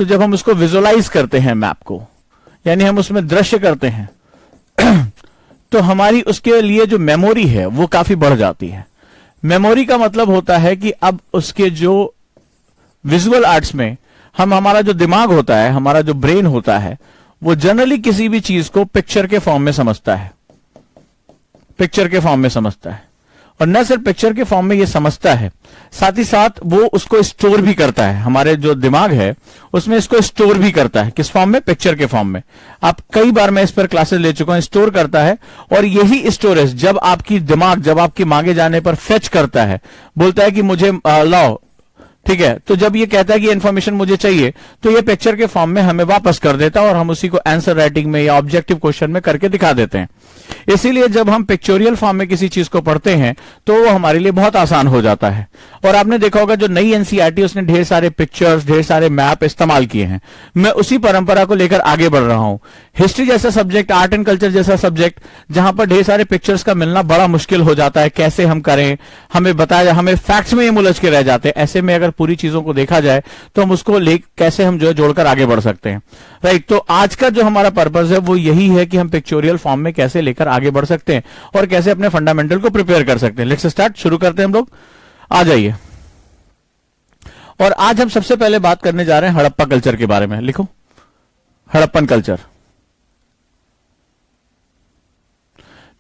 तो जब हम उसको विजुअलाइज करते हैं मैप को, यानी हम उसमें दृश्य करते हैं, तो हमारी उसके लिए जो मेमोरी है वो काफी बढ़ जाती है। मेमोरी का मतलब होता है कि अब उसके जो विजुअल आर्ट्स में हमारा जो दिमाग होता है, हमारा जो ब्रेन होता है, वो जनरली किसी भी चीज को पिक्चर के फॉर्म में समझता है, पिक्चर के फॉर्म में समझता है। और न सिर्फ पिक्चर के फॉर्म में ये समझता है, साथ ही साथ वो उसको स्टोर भी करता है। हमारे जो दिमाग है उसमें इसको स्टोर भी करता है। किस फॉर्म में? पिक्चर के फॉर्म में। आप कई बार मैं इस पर क्लासेस ले चुका हूं। स्टोर करता है, और यही स्टोरेज जब आपकी दिमाग जब आपके मांगे जाने पर फेच करता है, बोलता है कि मुझे लाओ, ठीक है, तो जब ये कहता है कि इंफॉर्मेशन मुझे चाहिए, तो ये पिक्चर के फॉर्म में हमें वापस कर देता है और हम उसी को आंसर राइटिंग में या ऑब्जेक्टिव क्वेश्चन में करके दिखा देते हैं। इसीलिए जब हम पिक्चोरियल फॉर्म में किसी चीज को पढ़ते हैं तो वो हमारे लिए बहुत आसान हो जाता है। और आपने देखा होगा जो नई एनसीईआरटी उसने ढेर सारे पिक्चर्स, ढेर सारे मैप इस्तेमाल किए हैं। मैं उसी परंपरा को लेकर आगे बढ़ रहा हूं। हिस्ट्री जैसा सब्जेक्ट, आर्ट एंड कल्चर जैसा सब्जेक्ट, जहां पर ढेर सारे पिक्चर्स का मिलना बड़ा मुश्किल हो जाता है, कैसे हम करें, हमें बताया, हमें फैक्ट्स में ये उलझ के रह जाते हैं। ऐसे में अगर पूरी चीजों को देखा जाए तो हम उसको कैसे हम जो है जोड़कर आगे बढ़ सकते हैं, राइट। तो आज का जो हमारा पर्पस है वो यही है कि हम पिक्चोरियल फॉर्म में कैसे लेकर आगे बढ़ सकते हैं और कैसे अपने फंडामेंटल को प्रिपेयर कर सकते हैं। लेट्स स्टार्ट, शुरू करते हैं हम लोग। आ जाइए। और आज हम सबसे पहले बात करने जा रहे हैं हड़प्पा कल्चर के बारे में। लिखो, हड़प्पन कल्चर।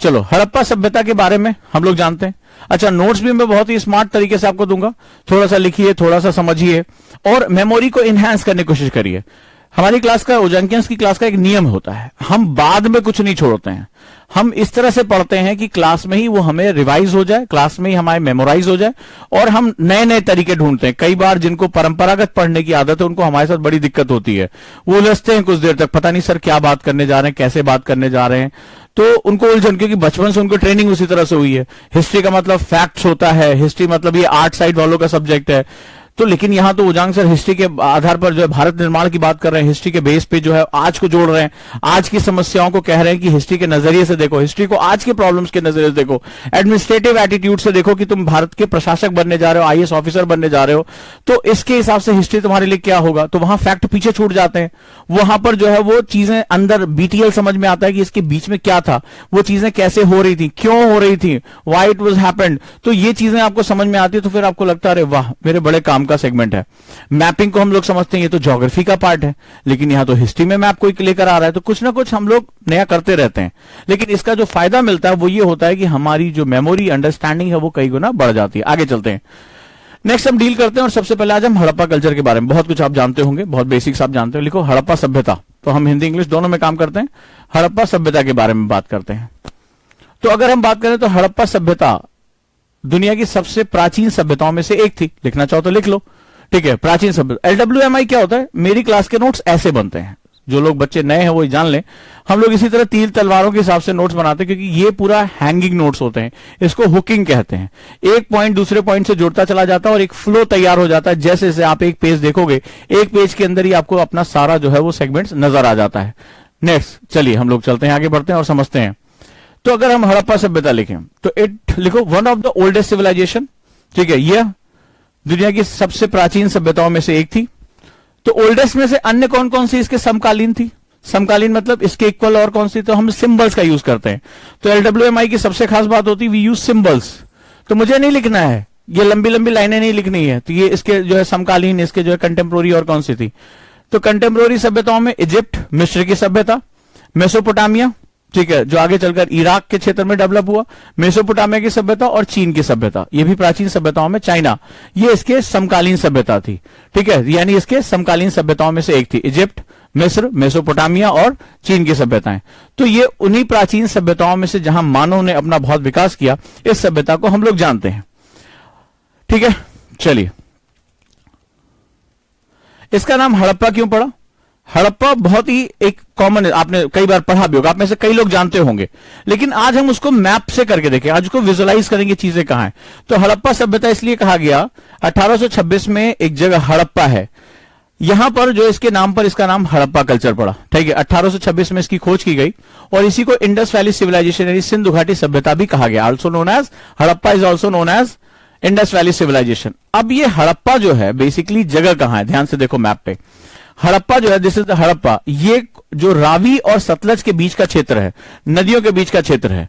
चलो, हड़प्पा सभ्यता के बारे में हम लोग जानते हैं। अच्छा, नोट्स भी मैं बहुत ही स्मार्ट तरीके से आपको दूंगा। थोड़ा सा लिखिए, थोड़ा सा समझिए और मेमोरी को इनहैंस करने की कोशिश करिए। हमारी क्लास का, ओजंकियंस की क्लास का एक नियम होता है, हम बाद में कुछ नहीं छोड़ते हैं। हम इस तरह से पढ़ते हैं कि क्लास में ही वो हमें रिवाइज हो जाए, क्लास में ही हमारे मेमोराइज हो जाए, और हम नए नए तरीके ढूंढते हैं। कई बार जिनको परंपरागत पढ़ने की आदत है उनको हमारे साथ बड़ी दिक्कत होती है। वो उलझते हैं कुछ देर तक, पता नहीं सर क्या बात करने जा रहे हैं, कैसे बात करने जा रहे हैं, तो उनको उलझन, क्योंकि बचपन से उनको ट्रेनिंग उसी तरह से हुई है। हिस्ट्री का मतलब फैक्ट्स होता है, हिस्ट्री मतलब ये आर्ट साइड वालों का सब्जेक्ट है। तो लेकिन यहां तो उजांग सर हिस्ट्री के आधार पर जो है भारत निर्माण की बात कर रहे हैं, हिस्ट्री के बेस पे जो है आज को जोड़ रहे हैं, आज की समस्याओं को कह रहे हैं कि हिस्ट्री के नजरिए से देखो, हिस्ट्री को आज के प्रॉब्लम्स के नजरिए से देखो, एडमिनिस्ट्रेटिव एटीट्यूड से देखो कि तुम भारत के प्रशासक बनने जा रहे हो, आईएएस ऑफिसर बनने जा रहे हो, तो इसके हिसाब से हिस्ट्री तुम्हारे लिए क्या होगा। तो वहां फैक्ट पीछे छूट जाते हैं। वहां पर जो है वो चीजें अंदर बीटीएल समझ में आता है कि इसके बीच में क्या था, वो चीजें कैसे हो रही थी, क्यों हो रही थी, व्हाई इट वाज हैपेंड। तो ये चीजें आपको समझ में आती है, तो फिर आपको लगता है अरे वाह, मेरे बड़े काम का सेगमेंट है। मैपिंग को हम लोग समझते हैं ये तो ज्योग्राफी का पार्ट है, लेकिन यहां तो हिस्ट्री में मैप कोई लेकर आ रहा है, तो कुछ ना कुछ हम लोग नया करते रहते हैं। लेकिन इसका जो फायदा मिलता है वो ये होता है कि हमारी जो मेमोरी, अंडरस्टैंडिंग है वो कई गुना बढ़ जाती है। आगे चलते हैं, नेक्स्ट हम डील करते हैं। और सबसे पहले आज हम हड़प्पा कल्चर के बारे में, बहुत कुछ आप जानते होंगे, बहुत बेसिक्स आप जानते हो। लिखो, हड़प्पा सभ्यता। तो हम हिंदी इंग्लिश दोनों में काम करते हैं। हड़प्पा सभ्यता के बारे में बात करते हैं। तो अगर हम बात करें तो हड़प्पा सभ्यता दुनिया की सबसे प्राचीन सभ्यताओं में से एक थी। लिखना चाहो तो लिख लो, ठीक है। प्राचीन सभ्यता, LWMI क्या होता है? मेरी क्लास के नोट्स ऐसे बनते हैं, जो लोग बच्चे नए हैं वो जान लें। हम लोग इसी तरह तीर तलवारों के हिसाब से नोट्स बनाते हैं, क्योंकि ये पूरा हैंगिंग नोट्स होते हैं। इसको हुकिंग कहते हैं। एक पॉइंट दूसरे पॉइंट से जुड़ता चला जाता है और एक फ्लो तैयार हो जाता है। जैसे जैसे आप एक पेज देखोगे, एक पेज के अंदर ही आपको अपना सारा जो है वो सेगमेंट्स नजर आ जाता है। नेक्स्ट, चलिए हम लोग चलते हैं, आगे बढ़ते हैं और समझते हैं। तो अगर हम हड़प्पा सभ्यता लिखें तो इट लिखो, one of the oldest civilisation, ठीक है, यह दुनिया की सबसे प्राचीन सभ्यताओं में से एक थी। तो ओल्डेस्ट में से अन्य कौन कौन सी इसके समकालीन थी? समकालीन मतलब इसके इक्वल और कौन सी? तो हम सिंबल्स का यूज करते हैं। तो LWMI की सबसे खास बात होती है वी यूज सिंबल्स। तो मुझे नहीं लिखना है, ये लंबी लंबी लाइनें नहीं लिखनी है। तो ये इसके जो है समकालीन, इसके जो है कंटेम्प्रोरी और कौन सी थी? तो कंटेम्प्रोरी सभ्यताओं में इजिप्ट, मिस्र की सभ्यता, मेसोपोटामिया, ठीक है, जो आगे चलकर इराक के क्षेत्र में डेवलप हुआ, मेसोपोटामिया की सभ्यता और चीन की सभ्यता, ये भी प्राचीन सभ्यताओं में, चाइना, ये इसके समकालीन सभ्यता थी, ठीक है। यानी इसके समकालीन सभ्यताओं में से एक थी इजिप्ट, मिस्र, मेसोपोटामिया और चीन की सभ्यताएं। तो ये उन्हीं प्राचीन सभ्यताओं में से जहां मानव ने अपना बहुत विकास किया, इस सभ्यता को हम लोग जानते हैं, ठीक है। चलिए, इसका नाम हड़प्पा क्यों पड़ा? हड़प्पा बहुत ही एक कॉमन, आपने कई बार पढ़ा भी होगा, आप में से कई लोग जानते होंगे, लेकिन आज हम उसको मैप से करके देखें, आज उसको विजुअलाइज करेंगे चीजें कहां हैं। तो हड़प्पा सभ्यता इसलिए कहा गया, 1826 में एक जगह हड़प्पा है, यहां पर जो इसके नाम पर इसका नाम हड़प्पा कल्चर पड़ा, ठीक है। 1826 में इसकी खोज की गई और इसी को इंडस वैली सिविलाइजेशन यानी सिंधु घाटी सभ्यता भी कहा गया। Also known as Harappa is also known as Indus valley civilisation. अब ये हड़प्पा जो है बेसिकली जगह कहां है, ध्यान से देखो मैप पे। हड़प्पा जो है, दिस इज द हड़प्पा, ये जो रावी और सतलज के बीच का क्षेत्र है, नदियों के बीच का क्षेत्र है,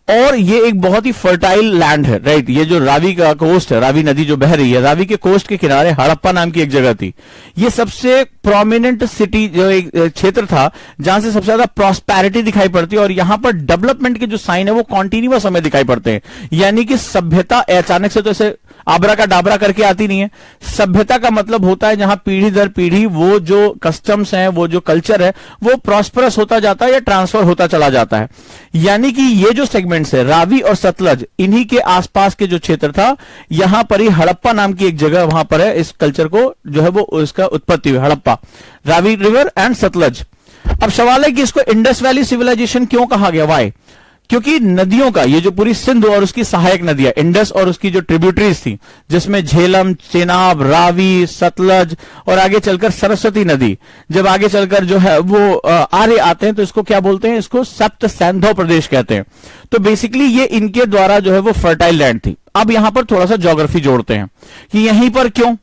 और ये एक बहुत ही फर्टाइल लैंड है, राइट। ये जो रावी का कोस्ट है, रावी नदी जो बह रही है, रावी के कोस्ट के किनारे हड़प्पा नाम की एक जगह थी। ये सबसे प्रोमिनेंट सिटी जो एक क्षेत्र था जहां से सबसे ज्यादा प्रॉस्पेरिटी दिखाई पड़ती है, और यहां पर डेवलपमेंट के जो साइन है वो कॉन्टिन्यूअस हमें दिखाई पड़ते हैं। यानी कि सभ्यता अचानक से तो ऐसे आबरा का डाबरा करके आती नहीं है। सभ्यता का मतलब होता है जहां पीढ़ी दर पीढ़ी वो जो कस्टम्स हैं, वो जो कल्चर है, वो प्रॉस्परस होता जाता है या ट्रांसफर होता चला जाता है। यानी कि ये जो सेगमेंट्स है रावी और सतलज, इन्हीं के आसपास के जो क्षेत्र था, यहां पर ही हड़प्पा नाम की एक जगह वहां पर है, इस कल्चर को जो है वो इसका उत्पत्ति हुई, हड़प्पा, रावी रिवर एंड सतलज। अब सवाल है कि इसको इंडस वैली सिविलाइजेशन क्यों कहा गया, वाई? क्योंकि नदियों का ये जो पूरी सिंध और उसकी सहायक नदियां, इंडस और उसकी जो ट्रिब्यूटरीज थी, जिसमें झेलम, चेनाब, रावी, सतलज और आगे चलकर सरस्वती नदी, जब आगे चलकर जो है वो आर्य आते हैं तो इसको क्या बोलते हैं, इसको सप्त सैंधव प्रदेश कहते हैं। तो बेसिकली ये इनके द्वारा जो है वो फर्टाइल लैंड थी। अब यहां पर थोड़ा सा ज्योग्राफी जोड़ते हैं कि यहीं पर क्यों,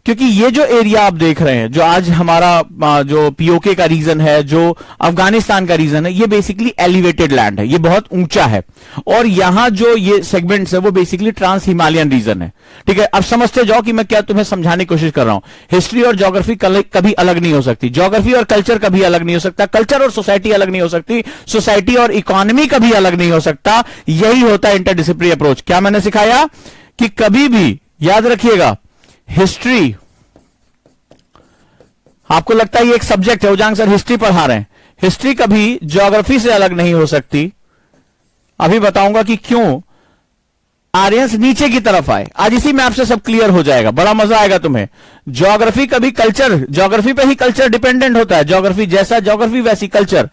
क्योंकि ये जो एरिया आप देख रहे हैं, जो आज हमारा जो पीओके का रीजन है, जो अफगानिस्तान का रीजन है, ये बेसिकली एलिवेटेड लैंड है, ये बहुत ऊंचा है, और यहां जो ये सेगमेंट्स है वो बेसिकली ट्रांस हिमालयन रीजन है। ठीक है, अब समझते जाओ कि मैं क्या तुम्हें समझाने की कोशिश कर रहा हूं। हिस्ट्री और ज्योग्राफी कभी अलग नहीं हो सकती, ज्योग्राफी और कल्चर कभी अलग नहीं हो सकता, कल्चर और सोसाइटी अलग नहीं हो सकती, सोसाइटी और इकोनॉमी कभी अलग नहीं हो सकता। यही होता है इंटरडिसिप्लिनरी अप्रोच। क्या मैंने सिखाया कि कभी भी याद रखिएगा, हिस्ट्री, आपको लगता है ये एक सब्जेक्ट है, उजांग सर हिस्ट्री पढ़ा रहे हैं, हिस्ट्री कभी ज्योग्राफी से अलग नहीं हो सकती। अभी बताऊंगा कि क्यों आर्यंस नीचे की तरफ आए, आज इसी में आपसे सब क्लियर हो जाएगा, बड़ा मजा आएगा तुम्हें। ज्योग्राफी कभी कल्चर, ज्योग्राफी पे ही कल्चर डिपेंडेंट होता है, ज्योग्राफी जैसा ज्योग्राफी वैसी कल्चर,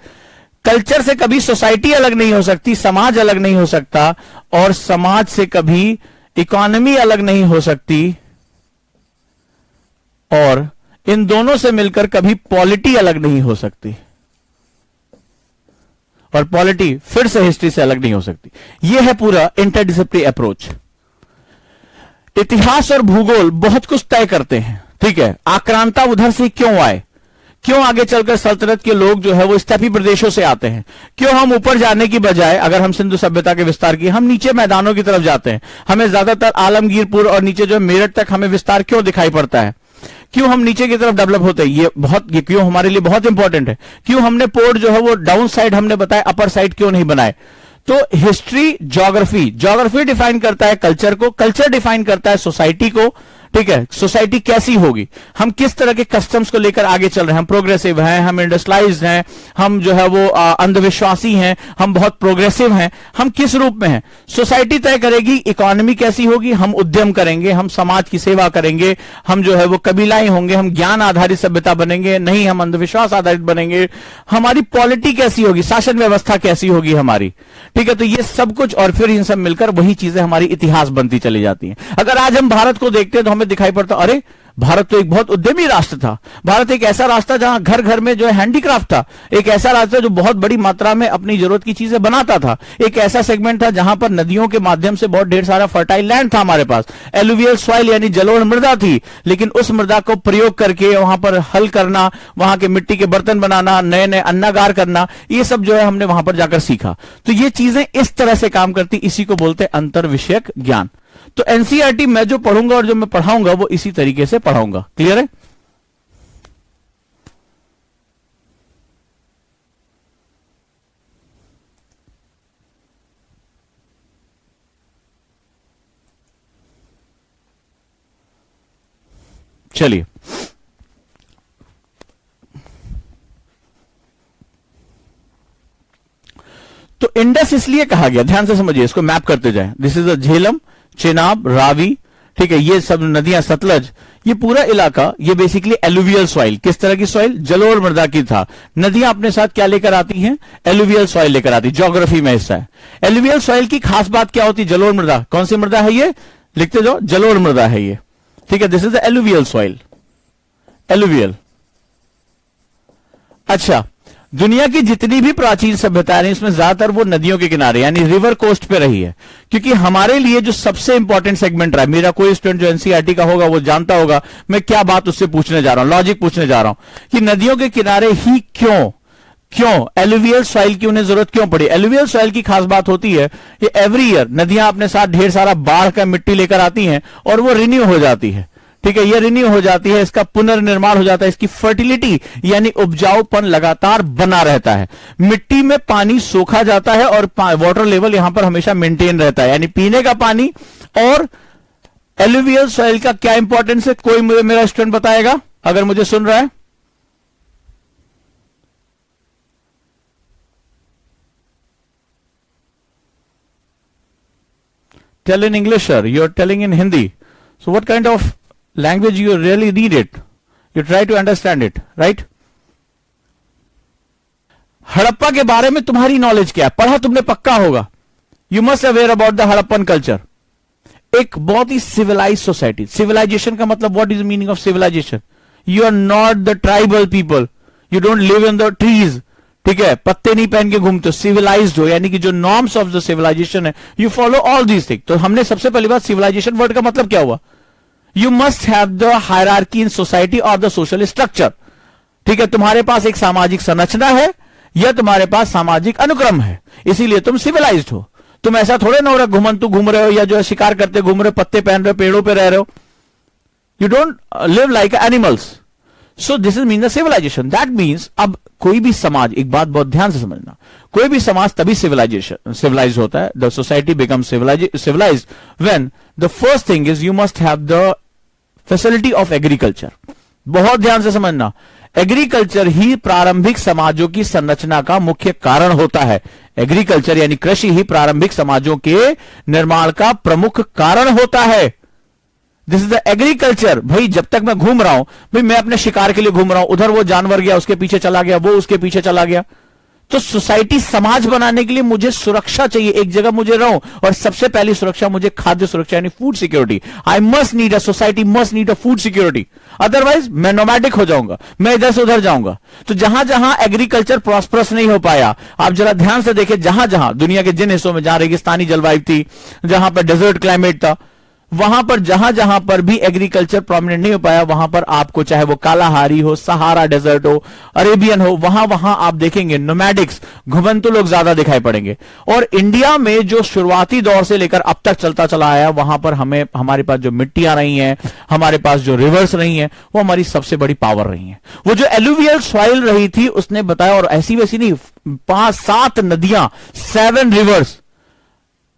कल्चर से कभी सोसाइटी अलग नहीं हो सकती, समाज अलग नहीं हो सकता, और समाज से कभी इकोनॉमी अलग नहीं हो सकती, और इन दोनों से मिलकर कभी पॉलिटी अलग नहीं हो सकती, और पॉलिटी फिर से हिस्ट्री से अलग नहीं हो सकती। यह है पूरा इंटरडिसिप्लिनरी अप्रोच। इतिहास और भूगोल बहुत कुछ तय करते हैं, ठीक है। आक्रांता उधर से क्यों आए, क्यों आगे चलकर सल्तनत के लोग जो है वो स्टेपी प्रदेशों से आते हैं, क्यों हम ऊपर जाने की बजाय, अगर हम सिंधु सभ्यता के विस्तार की, हम नीचे मैदानों की तरफ जाते हैं। हमें ज्यादातर आलमगीरपुर और नीचे जो मेरठ तक हमें विस्तार क्यों दिखाई पड़ता है, क्यों हम नीचे की तरफ डेवलप होते हैं, ये क्यों हमारे लिए बहुत इंपॉर्टेंट है। क्यों हमने पोर्ट जो है वो डाउन साइड हमने बताया, अपर साइड क्यों नहीं बनाए। तो हिस्ट्री, ज्योग्राफी, ज्योग्राफी डिफाइन करता है कल्चर को, कल्चर डिफाइन करता है सोसाइटी को, ठीक है। सोसाइटी कैसी होगी, हम किस तरह के कस्टम्स को लेकर आगे चल रहे हैं, हम प्रोग्रेसिव हैं, हम इंडस्ट्रियलाइज्ड हैं, हम जो है वो अंधविश्वासी हैं, हम बहुत प्रोग्रेसिव हैं, हम किस रूप में हैं। सोसाइटी तय करेगी इकोनॉमी कैसी होगी, हम उद्यम करेंगे, हम समाज की सेवा करेंगे, हम जो है वो कबीलाई होंगे, हम ज्ञान आधारित सभ्यता बनेंगे, नहीं हम अंधविश्वास आधारित बनेंगे। हमारी पॉलिटी कैसी होगी, शासन व्यवस्था कैसी होगी हमारी, ठीक है। तो ये सब कुछ और फिर इन सब मिलकर वही चीजें हमारी इतिहास बनती चली जाती हैं। अगर आज हम भारत को देखते हैं तो हमें दिखाई पड़ता, अरे भारत तो एक बहुत उद्यमी राष्ट्र था, भारत एक ऐसा राष्ट्र था जहां घर घर में जो है हैंडीक्राफ्ट था, एक ऐसा राष्ट्र जो बहुत बड़ी मात्रा में अपनी जरूरत की चीजें बनाता था, एक ऐसा सेगमेंट था जहां पर नदियों के माध्यम से बहुत ढेर सारा फर्टाइल लैंड था हमारे पास, एलुवियल सॉइल यानी जलोढ़ मृदा थी। लेकिन उस मृदा को प्रयोग करके वहां पर हल करना, वहां के मिट्टी के बर्तन बनाना, नए नए अन्नागार करना, ये सब जो है हमने वहां पर जाकर सीखा। तो ये चीजें इस तरह से काम करती, इसी को बोलते हैं अंतर विषयक ज्ञान। तो एनसीईआरटी मैं जो पढ़ूंगा और जो मैं पढ़ाऊंगा वो इसी तरीके से पढ़ाऊंगा। क्लियर है? चलिए, तो इंडस इसलिए कहा गया, ध्यान से समझिए, इसको मैप करते जाएं। This is a Jhelum, Chenab, Ravi, ठीक है, ये सब नदियां, सतलज, ये पूरा इलाका, ये बेसिकली एलुवियल सॉइल, किस तरह की सॉइल, जलोढ़ मृदा की था। नदियां अपने साथ क्या लेकर आती हैं, एलुवियल सॉइल लेकर आती, ज्योग्राफी में हिस्सा है। एलुवियल सॉइल की खास बात क्या होती, जलोढ़ मृदा, कौन सी मृदा है ये, लिखते जाओ, जलोढ़ मृदा है ये, ठीक है। This is the alluvial soil, alluvial. अच्छा, दुनिया की जितनी भी प्राचीन सभ्यताएं हैं इसमें ज्यादातर वो नदियों के किनारे यानी रिवर कोस्ट पे रही है, क्योंकि हमारे लिए जो सबसे इंपॉर्टेंट सेगमेंट रहा है, मेरा कोई स्टूडेंट जो एनसीईआरटी का होगा वो जानता होगा मैं क्या बात उससे पूछने जा रहा हूं, लॉजिक पूछने जा रहा हूं कि नदियों के किनारे ही क्यों एलुवियल सॉइल की उन्हें जरूरत क्यों पड़ी। एलुवियल सॉइल की खास बात होती है ये एवरी ईयर नदियां अपने साथ ढेर सारा बाढ़ का मिट्टी लेकर आती हैं और वो रिन्यू हो जाती है, ठीक है, ये रिन्यू हो जाती है, इसका पुनर्निर्माण हो जाता है, इसकी फर्टिलिटी यानी उपजाऊपन लगातार बना रहता है, मिट्टी में पानी सोखा जाता है और वाटर लेवल यहां पर हमेशा मेंटेन रहता है, यानी पीने का पानी। और एलुवियल सॉइल का क्या इंपॉर्टेंस है, कोई मुझे मेरा स्टूडेंट बताएगा अगर मुझे सुन रहा है। Tell in English, sir. You're telling in Hindi. So what kind of language you really read it? You try to understand it, right? Harappa के बारे में तुम्हारी नॉलेज क्या है, पढ़ा तुमने पक्का होगा। You must aware about the Harappan culture. एक बहुत ही सिविलाइज सोसाइटी। सिविलाइजेशन का मतलब what is the meaning of civilisation? You are not the tribal people, you don't live in the trees, ठीक है, पत्ते नहीं पहन के घूमते, सिविलाइज्ड हो, यानी कि जो नॉर्म्स ऑफ द सिविलाइजेशन है you follow all these thing. तो हमने सबसे पहली बात सिविलाइजेशन वर्ड का मतलब क्या हुआ? You must have the hierarchy in society और द सोशल स्ट्रक्चर, ठीक है, तुम्हारे पास एक सामाजिक संरचना है या तुम्हारे पास सामाजिक अनुक्रम है, इसीलिए तुम सिविलाइज्ड हो। तुम ऐसा थोड़े ना हो रहा घुमंतु घूम रहे हो या जो है शिकार करते घूम रहे हो, पत्ते पहन रहे हो, पेड़ों पे रह रहे हो, you don't live like animals. So this is mean the civilisation. That means अब कोई भी समाज, एक बात बहुत ध्यान से समझना, कोई भी समाज तभी सिविलाइज होता है, the society become civilise when the first thing is you must have the facility of agriculture. बहुत ध्यान से समझना, एग्रीकल्चर ही प्रारंभिक समाजों की संरचना का मुख्य कारण होता है। एग्रीकल्चर यानी कृषि ही प्रारंभिक समाजों के निर्माण का प्रमुख कारण होता है। This is the agriculture. भाई जब तक मैं घूम रहा हूं, भाई मैं अपने शिकार के लिए घूम रहा हूं, उधर वो जानवर गया उसके पीछे चला गया, वो उसके पीछे चला गया, तो सोसाइटी समाज बनाने के लिए मुझे सुरक्षा चाहिए, एक जगह मुझे रहूं, और सबसे पहली सुरक्षा मुझे खाद्य सुरक्षा यानी food security. I must need a society must need a food security, otherwise मैं नोमैडिक हो जाऊंगा, मैं इधर से उधर जाऊंगा। तो जहां जहां एग्रीकल्चर प्रॉस्परस नहीं हो पाया, आप जरा ध्यान से देखें, जहां जहां दुनिया के जिन हिस्सों में जहां रेगिस्तानी जलवायु थी, जहां पर डेजर्ट क्लाइमेट था, वहां पर जहां जहां पर भी एग्रीकल्चर प्रोमिनेंट नहीं हो पाया, वहां पर आपको चाहे वो कालाहारी हो, सहारा डेजर्ट हो, अरेबियन हो, वहां वहां आप देखेंगे नोमैडिक्स, घुमंतु लोग ज्यादा दिखाई पड़ेंगे। और इंडिया में जो शुरुआती दौर से लेकर अब तक चलता चला आया, वहां पर हमारे पास जो मिट्टियां रही हैं, हमारे पास जो रिवर्स रही हैं, वो हमारी सबसे बड़ी पावर रही हैं। वो जो एलुवियल सॉइल रही थी उसने बताया, और ऐसी वैसी नहीं, 5-7 नदियां, 7 रिवर्स,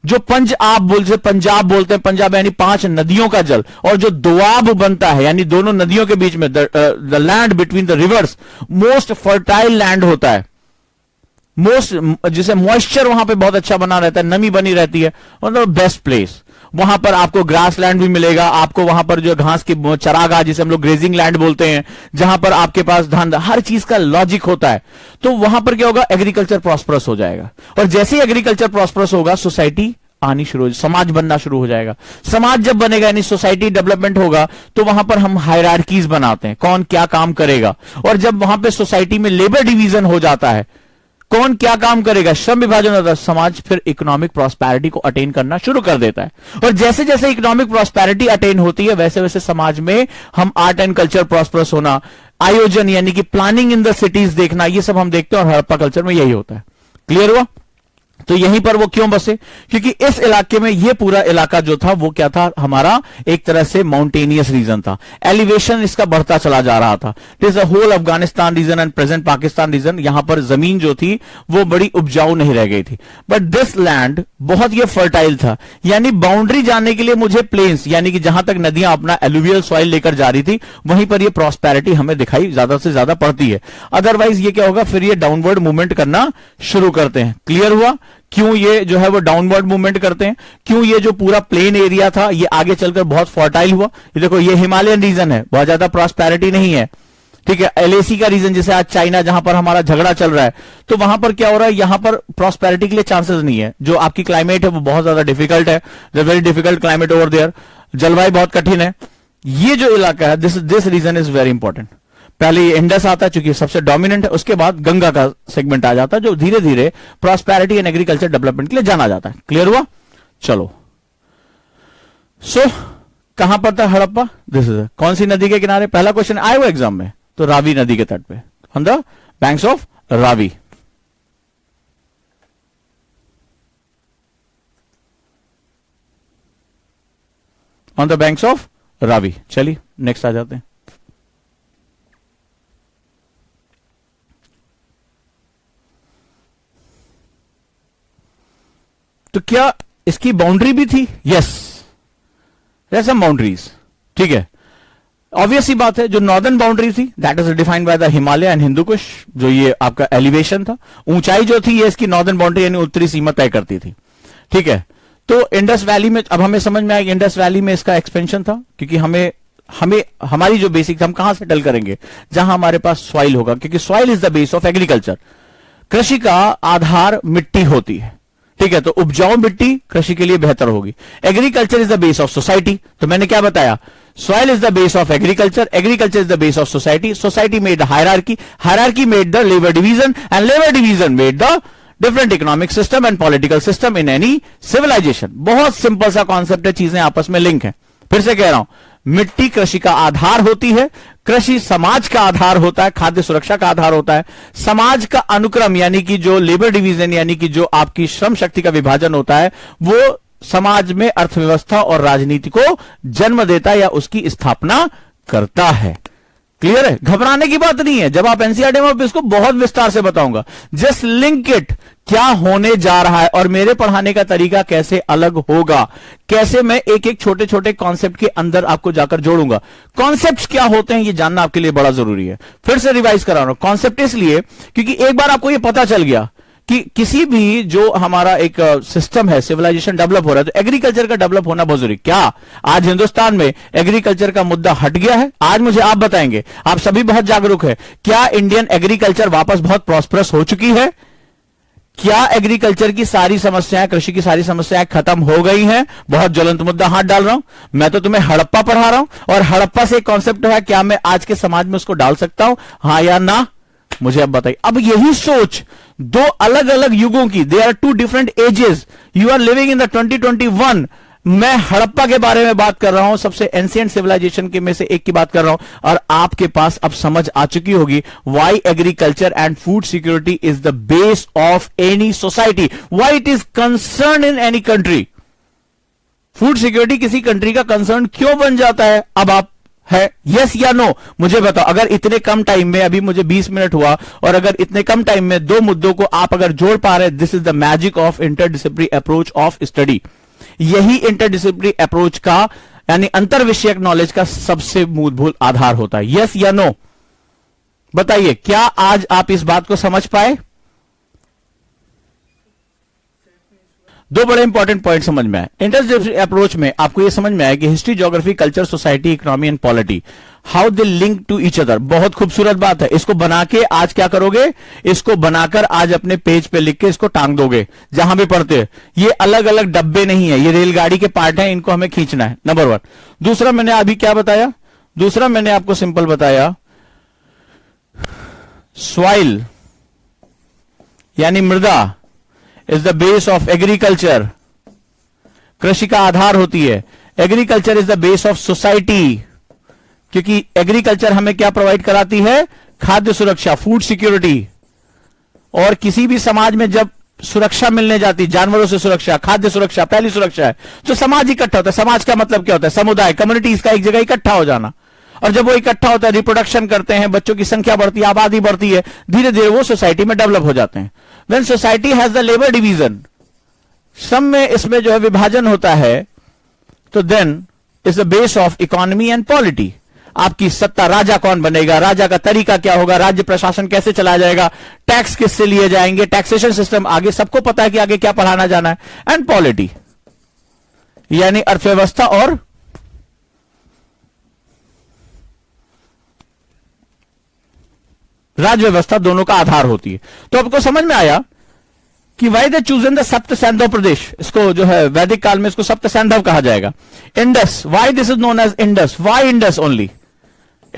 जो पंजाब बोलते हैं, पंजाब यानी 5 नदियों का जल, और जो दोआब बनता है यानी दोनों नदियों के बीच में, the land between the reverse, most fertile land होता है, जिसे मॉइस्चर वहां पे बहुत अच्छा बना रहता है, नमी बनी रहती है, मतलब बेस्ट प्लेस। वहां पर आपको ग्रास लैंड भी मिलेगा, आपको वहां पर जो घास की चरागाह जिसे हम लोग ग्रेजिंग लैंड बोलते हैं, जहां पर आपके पास धान, हर चीज का लॉजिक होता है। तो वहां पर क्या होगा, एग्रीकल्चर प्रॉस्परस हो जाएगा, और जैसे ही एग्रीकल्चर प्रॉस्परस होगा सोसाइटी आनी शुरू हो, समाज बनना शुरू हो जाएगा। समाज जब बनेगा यानी सोसाइटी डेवलपमेंट होगा, तो वहां पर हम हायरार्कीज बनाते हैं, कौन क्या काम करेगा, और जब वहां पे सोसाइटी में लेबर डिवीजन हो जाता है, कौन क्या काम करेगा, श्रम विभाजन होता है, समाज फिर इकोनॉमिक प्रॉस्पेरिटी को अटेन करना शुरू कर देता है। और जैसे जैसे इकोनॉमिक प्रॉस्पेरिटी अटेन होती है, वैसे वैसे समाज में हम आर्ट एंड कल्चर प्रॉस्परस होना, आयोजन यानी कि प्लानिंग इन द सिटीज देखना, ये सब हम देखते हैं, और हड़प्पा कल्चर में यही होता है। क्लियर हुआ? तो यहीं पर वो क्यों बसे, क्योंकि इस इलाके में ये पूरा इलाका जो था वो क्या था, हमारा एक तरह से माउंटेनियस रीजन था, एलिवेशन इसका बढ़ता चला जा रहा था। This the whole Afghanistan region and present Pakistan region, यहां पर जमीन जो थी वो बड़ी उपजाऊ नहीं रह गई थी, बट दिस लैंड बहुत ये फर्टाइल था, यानी बाउंड्री जाने के लिए मुझे प्लेन्स, यानी कि जहां तक नदियां अपना एलुवियल सॉइल लेकर जा रही थी, वहीं पर ये प्रॉस्पेरिटी हमें दिखाई ज्यादा से ज्यादा पड़ती है। अदरवाइज ये क्या होगा, फिर ये डाउनवर्ड मूवमेंट करना शुरू करते हैं। क्लियर हुआ? क्यों ये जो है वो डाउनवर्ड मूवमेंट करते हैं, क्यों ये जो पूरा प्लेन एरिया था ये आगे चलकर बहुत फर्टाइल हुआ। ये देखो, ये हिमालयन रीजन है, बहुत ज्यादा प्रॉस्पेरिटी नहीं है, ठीक है। एलएसी का रीजन, जैसे आज चाइना जहां पर हमारा झगड़ा चल रहा है, तो वहां पर क्या हो रहा है, यहां पर प्रॉस्पेरिटी के लिए चांसेस नहीं है। जो आपकी क्लाइमेट है वो बहुत ज्यादा डिफिकल्ट है, very difficult climate over there, जलवायु बहुत कठिन है। ये जो इलाका है, this region is very important. पहले ये इंडस आता है चूंकि सबसे डोमिनेंट है, उसके बाद गंगा का सेगमेंट आ जाता है जो धीरे धीरे प्रॉस्पेरिटी एंड एग्रीकल्चर डेवलपमेंट के लिए जाना जाता है। क्लियर हुआ? चलो, सो कहां पर था हड़प्पा? दिस इज कौन सी नदी के किनारे? पहला क्वेश्चन आया हुआ एग्जाम में, तो रावी नदी के तट पे, on the banks of Ravi. On the banks of Ravi. चलिए नेक्स्ट आ जाते हैं। तो क्या इसकी बाउंड्री भी थी? Yes, some boundaries. ठीक है, ऑब्वियस सी बात है, जो नॉर्दर्न बाउंड्री थी that is defined by the Himalaya and Hindu Kush, जो ये आपका एलिवेशन था, ऊंचाई जो थी ये इसकी नॉर्दर्न बाउंड्री यानी उत्तरी सीमा तय करती थी। ठीक है, तो इंडस वैली में अब हमें समझ में आया इंडस वैली में इसका एक्सपेंशन था, क्योंकि हमें हमारी जो बेसिक हम कहां सेटल करेंगे? जहां हमारे पास सॉइल होगा, क्योंकि soil is the base of agriculture. कृषि का आधार मिट्टी होती है। ठीक है, तो उपजाऊ मिट्टी कृषि के लिए बेहतर होगी। Agriculture is the base of society, तो मैंने क्या बताया? Soil is the base of agriculture, agriculture is the base of society, society made hierarchy, hierarchy made the labour division, and labour division made the different economic system and political system in any civilisation. बहुत simple सा concept है, चीजें आपस में link है। फिर से कह रहा हूं, मिट्टी कृषि का आधार होती है, कृषि समाज का आधार होता है, खाद्य सुरक्षा का आधार होता है। समाज का अनुक्रम यानी कि जो लेबर डिवीजन यानी कि जो आपकी श्रम शक्ति का विभाजन होता है, वो समाज में अर्थव्यवस्था और राजनीति को जन्म देता है या उसकी स्थापना करता है। क्लियर है? घबराने की बात नहीं है, जब आप एनसीईआरटी में इसको बहुत विस्तार से बताऊंगा। जस्ट लिंक इट, क्या होने जा रहा है और मेरे पढ़ाने का तरीका कैसे अलग होगा, कैसे मैं एक एक छोटे छोटे कॉन्सेप्ट के अंदर आपको जाकर जोड़ूंगा। कॉन्सेप्ट्स क्या होते हैं ये जानना आपके लिए बड़ा जरूरी है। फिर से रिवाइज करा रहा हूं, कॉन्सेप्ट इसलिए क्योंकि एक बार आपको ये पता चल गया कि किसी भी जो हमारा एक सिस्टम है, सिविलाइजेशन डेवलप हो रहा है, तो एग्रीकल्चर का डेवलप होना बहुत जरूरी। क्या आज हिंदुस्तान में एग्रीकल्चर का मुद्दा हट गया है? आज मुझे आप बताएंगे, आप सभी बहुत जागरूक है, क्या इंडियन एग्रीकल्चर वापस बहुत प्रॉस्परस हो चुकी है? क्या एग्रीकल्चर की सारी समस्याएं, कृषि की सारी समस्याएं खत्म हो गई हैं? बहुत ज्वलंत मुद्दा हाथ डाल रहा हूं मैं, तो तुम्हें हड़प्पा पढ़ा रहा हूं और हड़प्पा से एक कॉन्सेप्ट है, क्या मैं आज के समाज में उसको डाल सकता हूं, हां या ना? मुझे अब बताइए। अब यही सोच दो अलग अलग युगों की, they are two different ages, you are living in the 2021। मैं हड़प्पा के बारे में बात कर रहा हूं, सबसे एंशिएंट सिविलाइजेशन के में से एक की बात कर रहा हूं, और आपके पास अब समझ आ चुकी होगी why agriculture and food security is the base of any society, why it is concern in any country. Food security किसी कंट्री का कंसर्न क्यों बन जाता है? अब आप है यस या नो मुझे बताओ। अगर इतने कम टाइम में, अभी मुझे 20 मिनट हुआ, और अगर इतने कम टाइम में दो मुद्दों को आप अगर जोड़ पा रहे, this is the magic of interdisciplinary approach of study. यही इंटरडिसिप्लिनरी अप्रोच का यानी अंतर विषयक नॉलेज का सबसे मूलभूत आधार होता है। यस या नो बताइए, क्या आज आप इस बात को समझ पाए? दो बड़े इंपॉर्टेंट पॉइंट समझ में आए। इंटरडिसिप्लिनरी अप्रोच में आपको यह समझ में आया कि history, geography, culture, society, economy and polity, how they link to each other. बहुत खूबसूरत बात है। इसको बना के आज क्या करोगे? इसको बनाकर आज अपने पेज पे लिख के इसको टांग दोगे जहां भी पढ़ते हैं। ये अलग अलग डब्बे नहीं है, ये रेलगाड़ी के पार्ट हैं, इनको हमें खींचना है। नंबर 1। दूसरा मैंने अभी क्या बताया? दूसरा मैंने आपको सिंपल बताया, सॉइल यानी मृदा is the base of agriculture, कृषि का आधार होती है। Agriculture is the base of society, क्योंकि एग्रीकल्चर हमें क्या प्रोवाइड कराती है? खाद्य सुरक्षा, फूड सिक्योरिटी। और किसी भी समाज में जब सुरक्षा मिलने जाती, जानवरों से सुरक्षा, खाद्य सुरक्षा, पहली सुरक्षा है, तो समाज इकट्ठा होता है। समाज का मतलब क्या होता है? समुदाय, कम्युनिटीज का एक जगह इकट्ठा हो जाना। और जब वो इकट्ठा होता है, रिप्रोडक्शन करते हैं, बच्चों की संख्या बढ़ती है, आबादी बढ़ती है, धीरे धीरे वो सोसाइटी में डेवलप हो जाते हैं। When society has the labour division, श्रम में इसमें जो है विभाजन होता है, तो then is the base of economy and polity. आपकी सत्ता, राजा कौन बनेगा, राजा का तरीका क्या होगा, राज्य प्रशासन कैसे चलाया जाएगा, टैक्स किससे लिए जाएंगे, टैक्सेशन सिस्टम, आगे सबको पता है कि आगे क्या पढ़ाना जाना है। एंड पॉलिटी यानी अर्थव्यवस्था और राज्य व्यवस्था दोनों का आधार होती है। तो आपको समझ में आया कि वाई दे चूजन द सप्त सैंधव प्रदेश, इसको जो है वैदिक काल में इसको सप्त सैंधव कहा जाएगा। Indus, why this is known as Indus, why Indus only?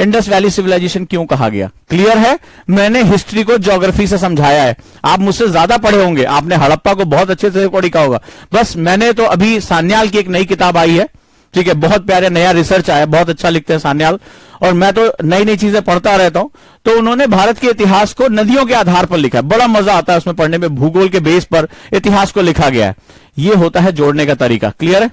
Indus valley civilisation क्यों कहा गया? क्लियर है? मैंने हिस्ट्री को ज्योग्राफी से समझाया है। आप मुझसे ज्यादा पढ़े होंगे, आपने हड़प्पा को बहुत अच्छे से पढ़ा होगा। बस मैंने तो अभी सान्याल की एक नई किताब आई है, ठीक है, बहुत प्यारे नया रिसर्च आया, बहुत अच्छा लिखते हैं सान्याल, और मैं तो नई नई चीजें पढ़ता रहता हूं। तो उन्होंने भारत के इतिहास को नदियों के आधार पर लिखा है, बड़ा मजा आता है उसमें पढ़ने में, भूगोल के बेस पर इतिहास को लिखा गया है। यह होता है जोड़ने का तरीका। क्लियर है?